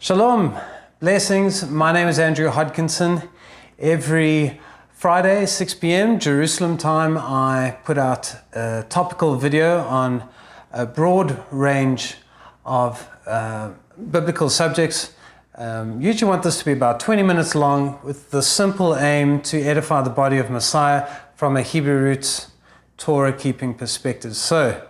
Shalom, blessings. My name is Andrew Hodkinson. Every Friday, 6 p.m. Jerusalem time, I put out a topical video on a broad range of biblical subjects. Usually want this to be about 20 minutes long with the simple aim to edify the body of Messiah from a Hebrew roots Torah keeping perspective. So,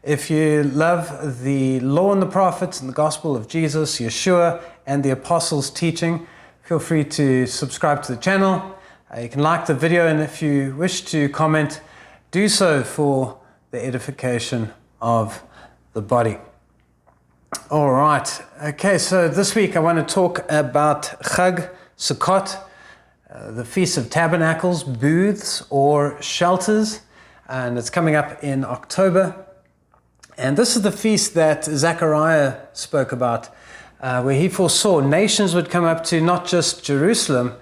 if you love the law and the prophets and the gospel of Jesus, Yeshua, and the apostles' teaching, feel free to subscribe to the channel. You can like the video, and if you wish to comment, do so for the edification of the body. All right. Okay, so this week I want to talk about Chag Sukkot, the Feast of Tabernacles, booths or shelters, and it's coming up in October. And this is the feast that Zechariah spoke about, where he foresaw nations would come up to not just Jerusalem,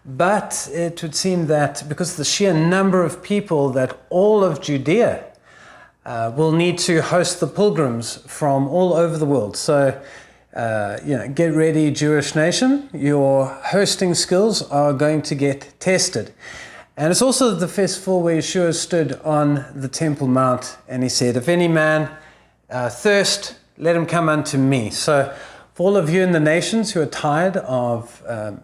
but it would seem that because of the sheer number of people, that all of Judea will need to host the pilgrims from all over the world. So, get ready, Jewish nation. Your hosting skills are going to get tested. And it's also the festival where Yeshua stood on the Temple Mount and he said, if any man thirst, let him come unto me. So for all of you in the nations who are tired of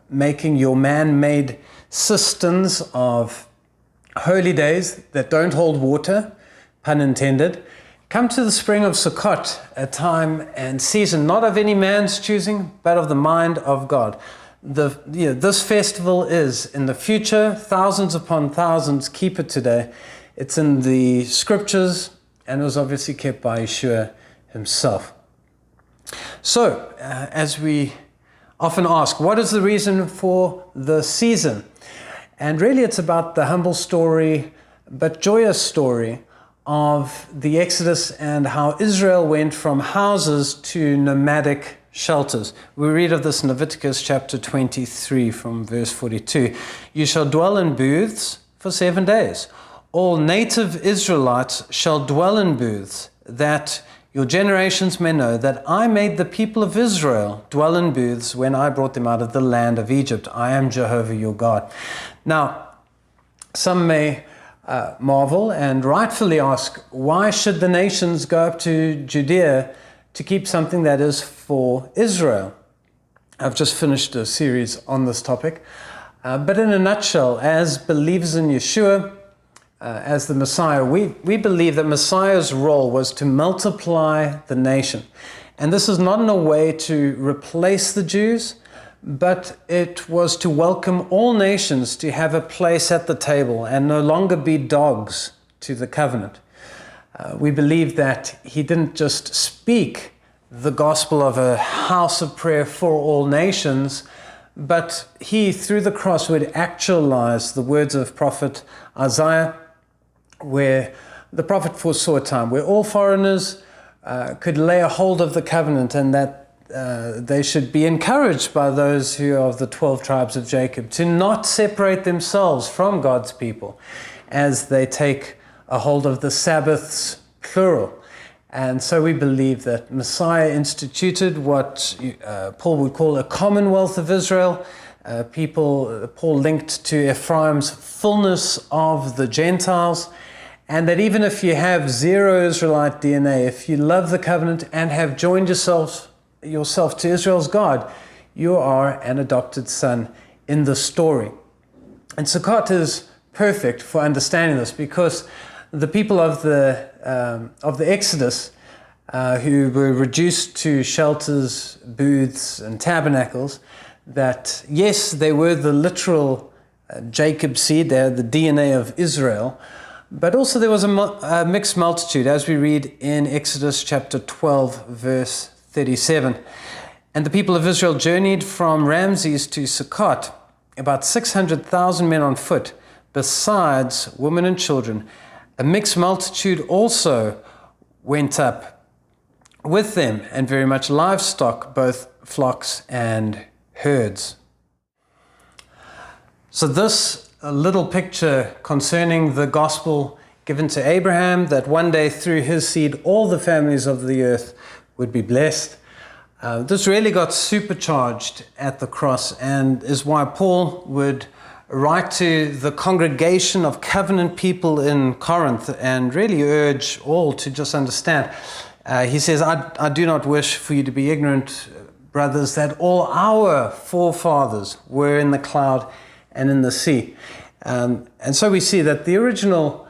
making your man-made cisterns of holy days that don't hold water, pun intended, come to the spring of Sukkot, a time and season not of any man's choosing, but of the mind of God. This festival is in the future, thousands upon thousands keep it today. It's in the scriptures and it was obviously kept by Yeshua himself. So, as we often ask, what is the reason for the season? And really it's about the humble story, but joyous story of the Exodus and how Israel went from houses to nomadic shelters. We read of this in Leviticus chapter 23 from verse 42. You shall dwell in booths for 7 days. All native Israelites shall dwell in booths, that your generations may know that I made the people of Israel dwell in booths when I brought them out of the land of Egypt. I am Jehovah your God. Now, some may marvel and rightfully ask, why should the nations go up to Judea to keep something that is for Israel? I've just finished a series on this topic. But in a nutshell, as believers in Yeshua, as the Messiah, we believe that Messiah's role was to multiply the nation. And this is not in a way to replace the Jews, but it was to welcome all nations to have a place at the table and no longer be dogs to the covenant. We believe that he didn't just speak the gospel of a house of prayer for all nations, but he, through the cross, would actualize the words of prophet Isaiah, where the prophet foresaw a time where all foreigners could lay a hold of the covenant, and that they should be encouraged by those who are of the 12 tribes of Jacob to not separate themselves from God's people as they take a hold of the Sabbaths, plural. And so we believe that Messiah instituted what Paul would call a commonwealth of Israel, Paul linked to Ephraim's fullness of the Gentiles, and that even if you have zero Israelite DNA, if you love the covenant and have joined yourself to Israel's God, you are an adopted son in the story. And Sukkot is perfect for understanding this, because the people of the Exodus, who were reduced to shelters, booths, and tabernacles, that yes, they were the literal Jacob seed, they had the DNA of Israel, but also there was a mixed multitude, as we read in Exodus chapter 12, verse 37. And the people of Israel journeyed from Ramses to Sukkot, about 600,000 men on foot, besides women and children. A mixed multitude also went up with them, and very much livestock, both flocks and herds. So this little picture concerning the gospel given to Abraham, that one day through his seed all the families of the earth would be blessed, This really got supercharged at the cross, and is why Paul would write to the congregation of covenant people in Corinth and really urge all to just understand. He says, I do not wish for you to be ignorant, brothers, that all our forefathers were in the cloud and in the sea. And so we see that the original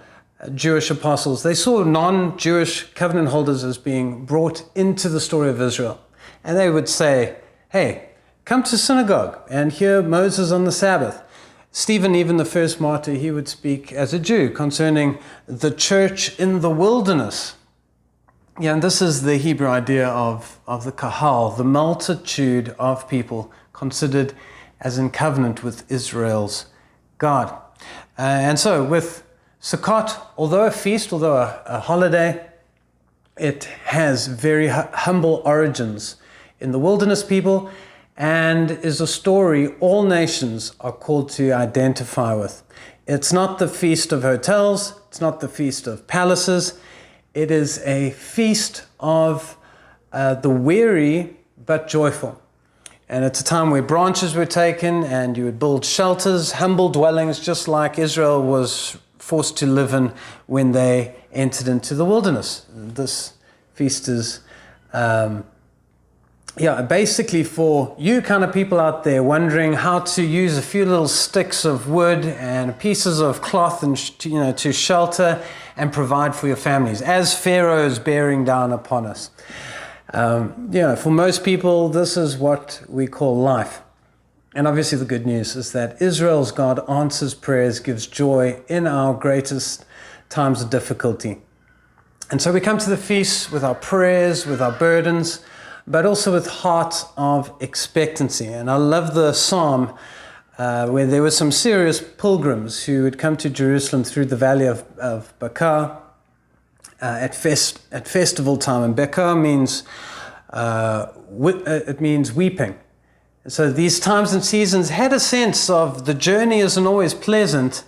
Jewish apostles, they saw non-Jewish covenant holders as being brought into the story of Israel. And they would say, hey, come to synagogue and hear Moses on the Sabbath. Stephen, even the first martyr, he would speak as a Jew concerning the church in the wilderness. Yeah, and this is the Hebrew idea of the kahal, the multitude of people considered as in covenant with Israel's God. And so with Sukkot, although a feast, although a holiday, it has very humble origins in the wilderness people, and is a story all nations are called to identify with. It's not the feast of hotels, it's not the feast of palaces, it is a feast of the weary but joyful. And it's a time where branches were taken and you would build shelters, humble dwellings, just like Israel was forced to live in when they entered into the wilderness. This feast is basically for you kind of people out there wondering how to use a few little sticks of wood and pieces of cloth and to shelter and provide for your families as Pharaoh is bearing down upon us. For most people, this is what we call life. And obviously the good news is that Israel's God answers prayers, gives joy in our greatest times of difficulty. And so we come to the feast with our prayers, with our burdens, but also with hearts of expectancy. And I love the psalm where there were some serious pilgrims who would come to Jerusalem through the valley of Baca at festival time. And Baca means it means weeping. And so these times and seasons had a sense of the journey isn't always pleasant.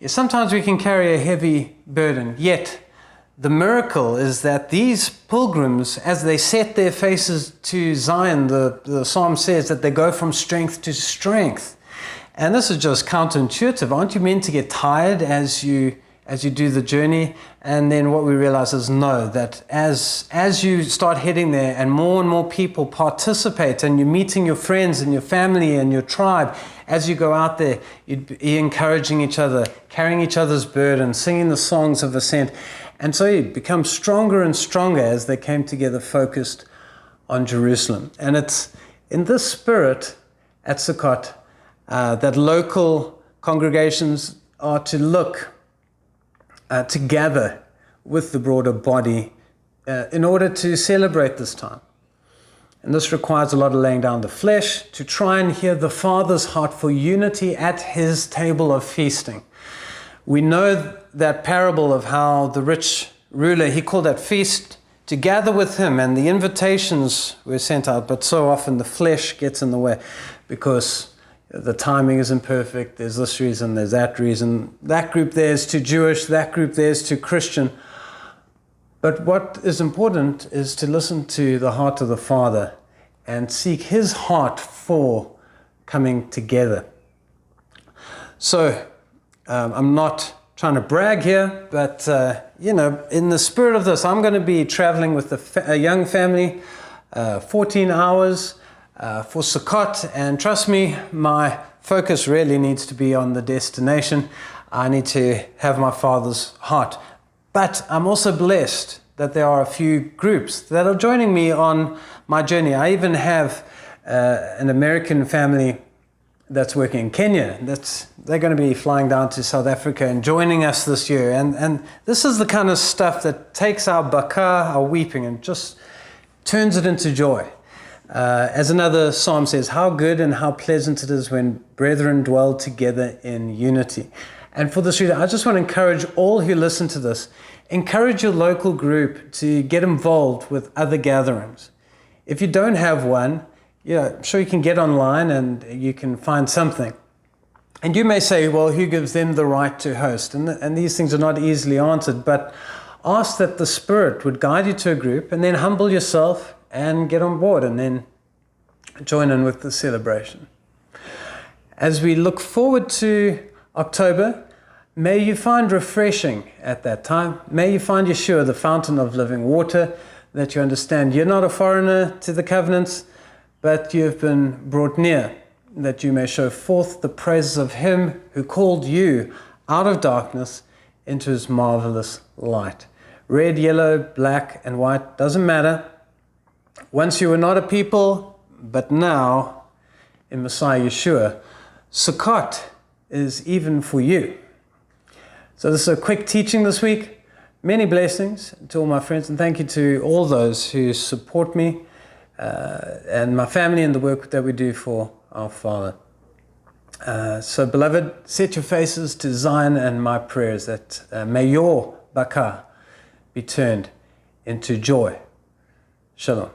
Sometimes we can carry a heavy burden, yet the miracle is that these pilgrims, as they set their faces to Zion, the psalm says that they go from strength to strength. And this is just counterintuitive. Aren't you meant to get tired as you do the journey? And then what we realize is no, that as you start heading there and more people participate and you're meeting your friends and your family and your tribe, as you go out there, you'd be encouraging each other, carrying each other's burden, singing the songs of ascent. And so you become stronger and stronger as they came together focused on Jerusalem. And it's in this spirit at Sukkot that local congregations are to look to gather with the broader body in order to celebrate this time. And this requires a lot of laying down the flesh to try and hear the Father's heart for unity at his table of feasting. We know that parable of how the rich ruler, he called that feast to gather with him, and the invitations were sent out, but so often the flesh gets in the way because the timing isn't perfect. There's this reason, there's that reason. That group there is too Jewish, that group there is too Christian. But what is important is to listen to the heart of the Father and seek his heart for coming together. So, I'm not trying to brag here, but, in the spirit of this, I'm going to be traveling with a young family, 14 hours for Sukkot. And trust me, my focus really needs to be on the destination. I need to have my Father's heart. But I'm also blessed that there are a few groups that are joining me on my journey. I even have an American family that's working in Kenya. They're going to be flying down to South Africa and joining us this year. And this is the kind of stuff that takes our baka, our weeping, and just turns it into joy. As another psalm says, how good and how pleasant it is when brethren dwell together in unity. And for this reason, I just want to encourage all who listen to this, encourage your local group to get involved with other gatherings. If you don't have one, I'm sure you can get online and you can find something. And you may say, well, who gives them the right to host? And these things are not easily answered, but ask that the Spirit would guide you to a group and then humble yourself and get on board and then join in with the celebration. As we look forward to October, may you find refreshing at that time. May you find Yeshua, the fountain of living water, that you understand you're not a foreigner to the covenants, but you have been brought near, that you may show forth the praises of him who called you out of darkness into his marvelous light. Red, yellow, black, and white, doesn't matter. Once you were not a people, but now in Messiah Yeshua, Sukkot is even for you. So this is a quick teaching this week. Many blessings to all my friends, and thank you to all those who support me and my family and the work that we do for our Father. So beloved, set your faces to Zion, and my prayers that may your Bakah be turned into joy. Shalom.